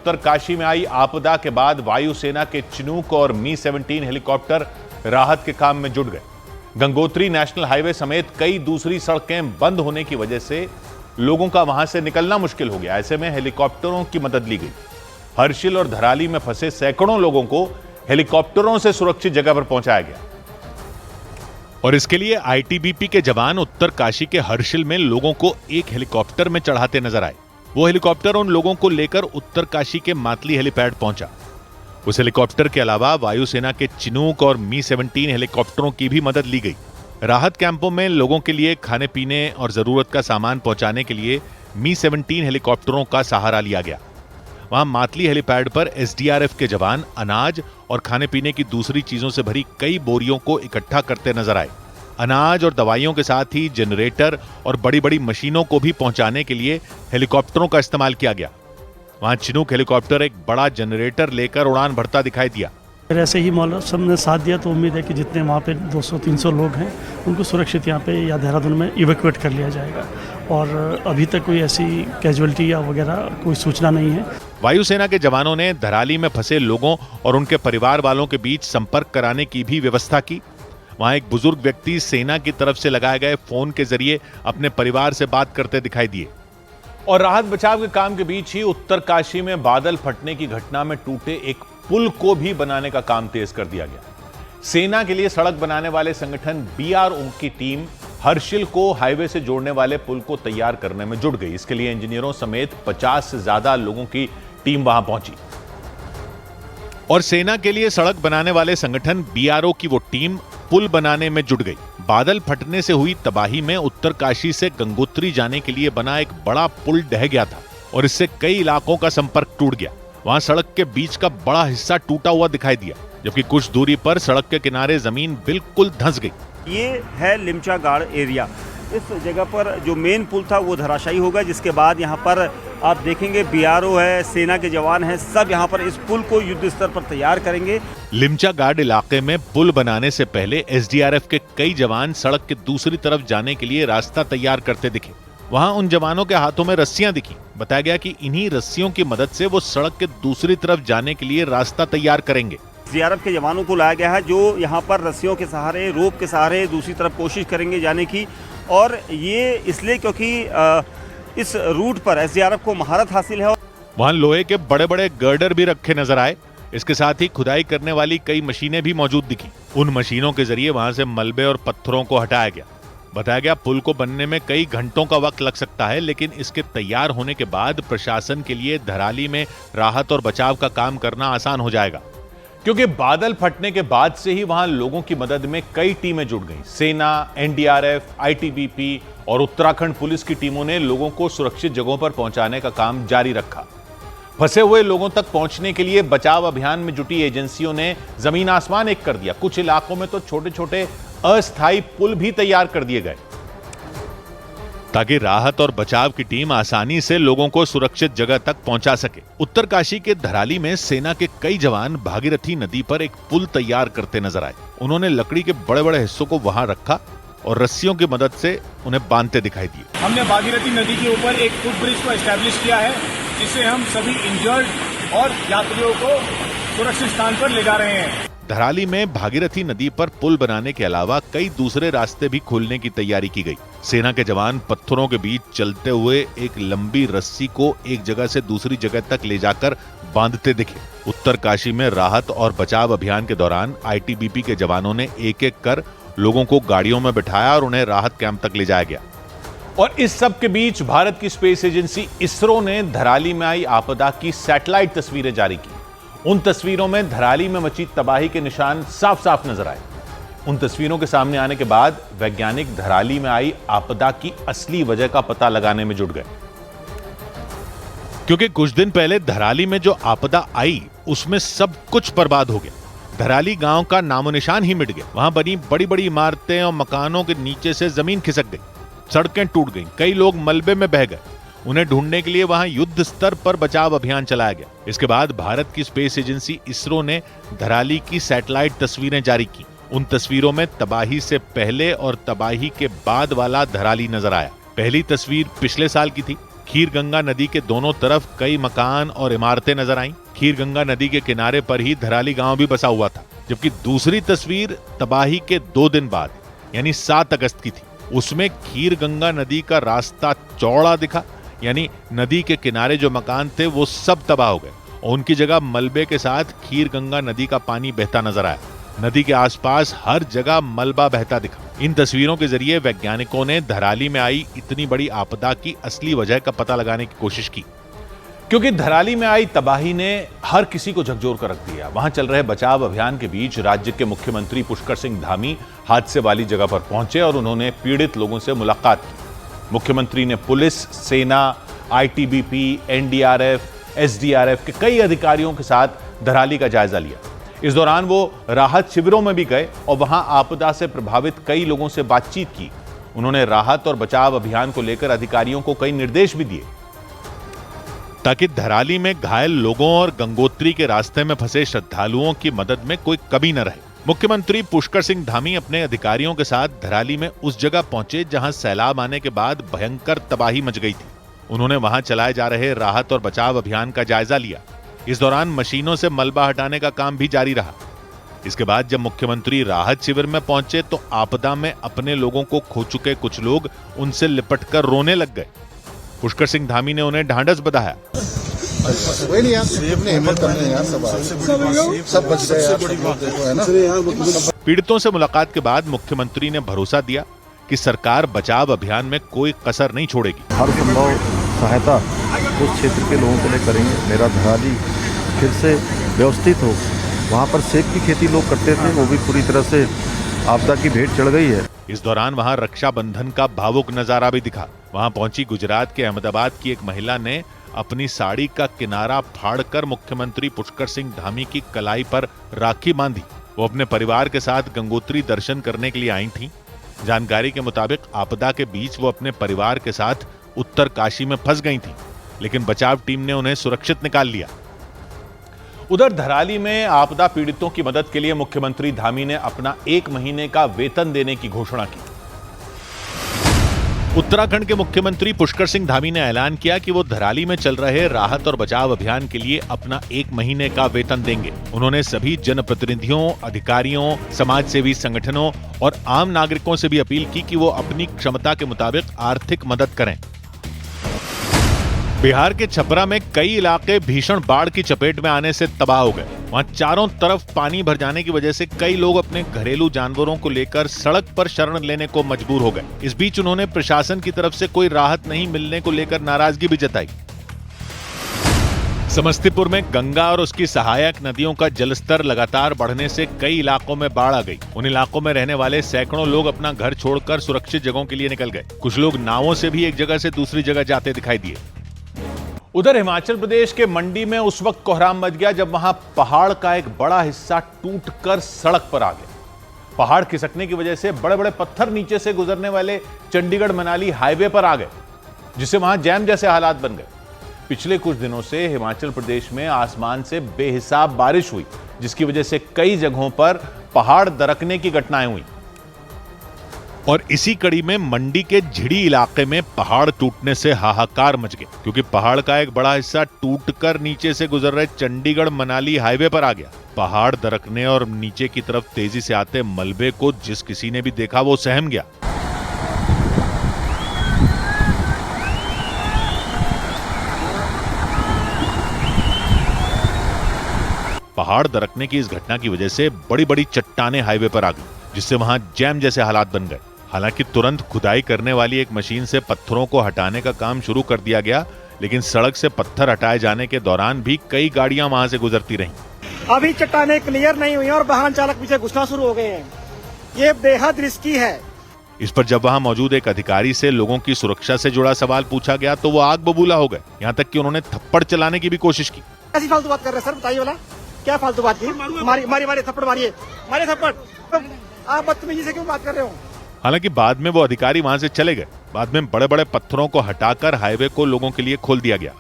उत्तरकाशी में आई आपदा के बाद वायुसेना के चिनूक और मी-17 हेलीकॉप्टर राहत के काम में जुट गए। गंगोत्री नेशनल हाईवे समेत कई दूसरी सड़कें बंद होने की वजह से लोगों का वहां से निकलना मुश्किल हो गया। ऐसे में हेलीकॉप्टरों की मदद ली गई। हर्षिल और धराली में फंसे सैकड़ों लोगों को हेलीकॉप्टरों से सुरक्षित जगह पर पहुंचाया गया और इसके लिए आईटीबीपी के जवान उत्तरकाशी के हर्षिल में लोगों को एक हेलीकॉप्टर में चढ़ाते नजर आए। वो हेलीकॉप्टर उन लोगों को लेकर उत्तरकाशी के मातली हेलीपैड पहुंचा। उस हेलीकॉप्टर के अलावा वायुसेना के चिनूक और मी-17 हेलीकॉप्टरों की भी मदद ली गई। राहत कैंपों में लोगों के लिए खाने पीने और जरूरत का सामान पहुंचाने के लिए मी-17 हेलीकॉप्टरों का सहारा लिया गया। वहां मातली हेलीपैड पर एसडीआरएफ के जवान अनाज और खाने पीने की दूसरी चीजों से भरी कई बोरियों को इकट्ठा करते नजर आए। अनाज और दवाइयों के साथ ही जनरेटर और बड़ी बड़ी मशीनों को भी पहुंचाने के लिए हेलीकॉप्टरों का इस्तेमाल किया गया। वहां चिनूक हेलीकॉप्टर एक बड़ा जनरेटर लेकर उड़ान भरता दिखाई दिया। ऐसे ही मौसम ने साथ दिया तो उम्मीद है कि जितने वहाँ पे 200-300 लोग हैं उनको सुरक्षित यहाँ पे या देहरादून में इवैक्यूएट कर लिया जाएगा और अभी तक कोई ऐसी कैजुअलिटी या वगैरह कोई सूचना नहीं है। वायुसेना के जवानों ने धराली में फंसे लोगों और उनके परिवार वालों के बीच संपर्क कराने की भी व्यवस्था की। वहां एक बुजुर्ग व्यक्ति सेना की तरफ से लगाए गए फोन के जरिए अपने परिवार से बात करते दिखाई दिए। और राहत बचाव के काम के बीच ही उत्तरकाशी में बादल फटने की घटना में टूटे एक पुल को भी बनाने का काम तेज कर दिया गया। सेना के लिए सड़क बनाने वाले संगठन बीआरओ की टीम हर्षिल को हाईवे से जोड़ने वाले पुल को तैयार करने में जुट गई। इसके लिए इंजीनियरों समेत 50 से ज्यादा लोगों की टीम वहां पहुंची और सेना के लिए सड़क बनाने वाले संगठन बीआरओ की वो टीम पुल बनाने में जुट गई। बादल फटने से हुई तबाही में उत्तरकाशी से गंगोत्री जाने के लिए बना एक बड़ा पुल ढह गया था और इससे कई इलाकों का संपर्क टूट गया। वहां सड़क के बीच का बड़ा हिस्सा टूटा हुआ दिखाई दिया, जबकि कुछ दूरी पर सड़क के किनारे जमीन बिल्कुल धंस गई। ये है लिमचागाड़ एरिया। इस जगह पर जो मेन पुल था वो धराशायी होगा, जिसके बाद यहाँ पर आप देखेंगे बीआरओ है, सेना के जवान हैं, सब यहाँ पर इस पुल को युद्ध स्तर पर तैयार करेंगे। लिमचागाड़ इलाके में पुल बनाने से पहले एसडीआरएफ के कई जवान सड़क के दूसरी तरफ जाने के लिए रास्ता तैयार करते दिखे। वहां उन जवानों के हाथों में रस्सियां दिखी। बताया गया कि इन्हीं रस्सियों की मदद से वो सड़क के दूसरी तरफ जाने के लिए रास्ता तैयार करेंगे। एसडीआरएफ के जवानों को लाया गया है जो यहाँ पर रस्सियों के सहारे, रोप के सहारे दूसरी तरफ कोशिश करेंगे जाने की। और ये इसलिए क्योंकि इस रूट पर एसडीआरएफ को महारत हासिल है। वहां लोहे के बड़े बड़े गर्डर भी रखे नजर आए। इसके साथ ही खुदाई करने वाली कई मशीनें भी मौजूद दिखी। उन मशीनों के जरिए वहां से मलबे और पत्थरों को हटाया गया। बताया गया पुल को बनने में कई घंटों का वक्त लग सकता है, लेकिन इसके तैयार होने के बाद प्रशासन के लिए धराली में राहत और बचाव का काम करना आसान हो जाएगा, क्योंकि बादल फटने के बाद से ही वहां लोगों की मदद में कई टीमें जुट गईं। सेना, एनडीआरएफ, आईटीबीपी और उत्तराखंड पुलिस की टीमों ने लोगों को सुरक्षित जगहों पर पहुंचाने का काम जारी रखा। फंसे हुए लोगों तक पहुंचने के लिए बचाव अभियान में जुटी एजेंसियों ने जमीन आसमान एक कर दिया। कुछ इलाकों में तो छोटे छोटे अस्थायी पुल भी तैयार कर दिए गए ताकि राहत और बचाव की टीम आसानी से लोगों को सुरक्षित जगह तक पहुंचा सके। उत्तरकाशी के धराली में सेना के कई जवान भागीरथी नदी पर एक पुल तैयार करते नजर आए। उन्होंने लकड़ी के बड़े बड़े हिस्सों को वहां रखा और रस्सियों की मदद से उन्हें बांधते दिखाई दिए। हमने भागीरथी नदी के ऊपर एक फुट ब्रिज को एस्टैब्लिश किया है, जिससे हम सभी इंजर्ड और यात्रियों को सुरक्षित स्थान पर ले जा रहे हैं। धराली में भागीरथी नदी पर पुल बनाने के अलावा कई दूसरे रास्ते भी खोलने की तैयारी की गई। सेना के जवान पत्थरों के बीच चलते हुए एक लंबी रस्सी को एक जगह से दूसरी जगह तक ले जाकर बांधते दिखे। उत्तरकाशी में राहत और बचाव अभियान के दौरान आईटीबीपी के जवानों ने एक एक कर लोगों को गाड़ियों में बिठाया और उन्हें राहत कैंप तक ले जाया गया। और इस सब के बीच भारत की स्पेस एजेंसी इसरो ने धराली में आई आपदा की सैटेलाइट तस्वीरें जारी की। उन तस्वीरों में धराली में मची तबाही के निशान साफ साफ नजर आए। उन तस्वीरों के सामने आने के बाद वैज्ञानिक धराली में आई आपदा की असली वजह का पता लगाने में जुट गए, क्योंकि कुछ दिन पहले धराली में जो आपदा आई उसमें सब कुछ बर्बाद हो गया। धराली गांव का नामो निशान ही मिट गया। वहां बनी बड़ी बड़ी इमारतें और मकानों के नीचे से जमीन खिसक गई, सड़कें टूट गईं, कई लोग मलबे में बह गए। उन्हें ढूंढने के लिए वहां युद्ध स्तर पर बचाव अभियान चलाया गया। इसके बाद भारत की स्पेस एजेंसी इसरो ने धराली की सैटेलाइट तस्वीरें जारी की। उन तस्वीरों में तबाही से पहले और तबाही के बाद वाला धराली नजर आया। पहली तस्वीर पिछले साल की थी, खीरगंगा नदी के दोनों तरफ कई मकान और इमारतें नजर आईं। खीरगंगा नदी के किनारे पर ही धराली गांव भी बसा हुआ था। जबकि दूसरी तस्वीर तबाही के 2 दिन बाद यानी 7 अगस्त की थी। उसमें खीरगंगा नदी का रास्ता चौड़ा दिखा, यानी नदी के किनारे जो मकान थे वो सब तबाह हो गए और उनकी जगह मलबे के साथ खीरगंगा नदी का पानी बहता नजर आया। नदी के आसपास हर जगह मलबा बहता दिखा। इन तस्वीरों के जरिए वैज्ञानिकों ने धराली में आई इतनी बड़ी आपदा की असली वजह का पता लगाने की कोशिश की, क्योंकि धराली में आई तबाही ने हर किसी को झकझोर कर रख दिया। वहां चल रहे बचाव अभियान के बीच राज्य के मुख्यमंत्री पुष्कर सिंह धामी हादसे वाली जगह पर पहुंचे और उन्होंने पीड़ित लोगों से मुलाकात की। मुख्यमंत्री ने पुलिस, सेना, आईटीबीपी, एनडीआरएफ, एसडीआरएफ के कई अधिकारियों के साथ धराली का जायजा लिया। इस दौरान वो राहत शिविरों में भी गए और वहां आपदा से प्रभावित कई लोगों से बातचीत की। उन्होंने राहत और बचाव अभियान को लेकर अधिकारियों को कई निर्देश भी दिए ताकि धराली में घायल लोगों और गंगोत्री के रास्ते में फंसे श्रद्धालुओं की मदद में कोई कमी न रहे। मुख्यमंत्री पुष्कर सिंह धामी अपने अधिकारियों के साथ धराली में उस जगह पहुंचे जहां सैलाब आने के बाद भयंकर तबाही मच गई थी। उन्होंने वहां चलाए जा रहे राहत और बचाव अभियान का जायजा लिया। इस दौरान मशीनों से मलबा हटाने का काम भी जारी रहा। इसके बाद जब मुख्यमंत्री राहत शिविर में पहुंचे तो आपदा में अपने लोगों को खो चुके कुछ लोग उनसे लिपटकर रोने लग गए। पुष्कर सिंह धामी ने उन्हें ढांढस बंधाया। पीड़ितों से मुलाकात के बाद मुख्यमंत्री ने भरोसा दिया कि सरकार बचाव अभियान में कोई कसर नहीं छोड़ेगी। हर संभव सहायता उस क्षेत्र के लोगों के लिए करेंगे। मेरा धराली फिर से व्यवस्थित हो। वहाँ पर सेब की खेती लोग करते थे, वो भी पूरी तरह से आपदा की भेंट चढ़ गई है। इस दौरान वहां रक्षाबंधन का भावुक नजारा भी दिखा। वहां पहुंची गुजरात के अहमदाबाद की एक महिला ने अपनी साड़ी का किनारा फाड़कर मुख्यमंत्री पुष्कर सिंह धामी की कलाई पर राखी बांधी। वो अपने परिवार के साथ गंगोत्री दर्शन करने के लिए आई थीं। जानकारी के मुताबिक आपदा के बीच वो अपने परिवार के साथ उत्तर काशी में फंस गई थीं, लेकिन बचाव टीम ने उन्हें सुरक्षित निकाल लिया। उधर धराली में आपदा पीड़ितों की मदद के लिए मुख्यमंत्री धामी ने अपना 1 महीने का वेतन देने की घोषणा की। उत्तराखंड के मुख्यमंत्री पुष्कर सिंह धामी ने ऐलान किया कि वो धराली में चल रहे राहत और बचाव अभियान के लिए अपना 1 महीने का वेतन देंगे। उन्होंने सभी जनप्रतिनिधियों, अधिकारियों, समाज सेवी संगठनों और आम नागरिकों से भी अपील की कि वो अपनी क्षमता के मुताबिक आर्थिक मदद करें। बिहार के छपरा में कई इलाके भीषण बाढ़ की चपेट में आने से तबाह हो गए। वहां चारों तरफ पानी भर जाने की वजह से कई लोग अपने घरेलू जानवरों को लेकर सड़क पर शरण लेने को मजबूर हो गए। इस बीच उन्होंने प्रशासन की तरफ से कोई राहत नहीं मिलने को लेकर नाराजगी भी जताई। समस्तीपुर में गंगा और उसकी सहायक नदियों का जलस्तर लगातार बढ़ने से कई इलाकों में बाढ़ आ गई। उन इलाकों में रहने वाले सैकड़ों लोग अपना घर छोड़कर सुरक्षित जगहों के लिए निकल गए। कुछ लोग नावों से भी एक जगह से दूसरी जगह जाते दिखाई दिए। उधर हिमाचल प्रदेश के मंडी में उस वक्त कोहराम मच गया जब वहां पहाड़ का एक बड़ा हिस्सा टूटकर सड़क पर आ गया। पहाड़ खिसकने की वजह से बड़े बड़े पत्थर नीचे से गुजरने वाले चंडीगढ़ मनाली हाईवे पर आ गए, जिससे वहां जैम जैसे हालात बन गए। पिछले कुछ दिनों से हिमाचल प्रदेश में आसमान से बेहिसाब बारिश हुई, जिसकी वजह से कई जगहों पर पहाड़ दरकने की घटनाएं हुई। और इसी कड़ी में मंडी के झिड़ी इलाके में पहाड़ टूटने से हाहाकार मच गया, क्योंकि पहाड़ का एक बड़ा हिस्सा टूटकर नीचे से गुजर रहे चंडीगढ़ मनाली हाईवे पर आ गया। पहाड़ दरकने और नीचे की तरफ तेजी से आते मलबे को जिस किसी ने भी देखा वो सहम गया। पहाड़ दरकने की इस घटना की वजह से बड़ी बड़ी चट्टानें हाईवे पर आ गई, जिससे वहां जैम जैसे हालात बन गए। हालांकि तुरंत खुदाई करने वाली एक मशीन से पत्थरों को हटाने का काम शुरू कर दिया गया, लेकिन सड़क से पत्थर हटाए जाने के दौरान भी कई गाड़ियां वहां से गुजरती रहीं। अभी चट्टानें क्लियर नहीं हुई और वाहन चालक पीछे घुसना शुरू हो गए हैं। ये बेहद रिस्की है। इस पर जब वहां मौजूद एक अधिकारी से लोगों की सुरक्षा से जुड़ा सवाल पूछा गया तो वो आग बबूला हो गए। यहाँ तक कि उन्होंने थप्पड़ चलाने की भी कोशिश की। ऐसी फालतू बात कर रहे हैं सर, बताइए वाला क्या फालतू बात की? मारिए थप्पड़ मारिए थप्पड़। आप बदतमीजी से क्यों बात कर रहे हो? हालांकि बाद में वो अधिकारी वहां से चले गए। बाद में बड़े बड़े पत्थरों को हटाकर हाईवे को लोगों के लिए खोल दिया गया।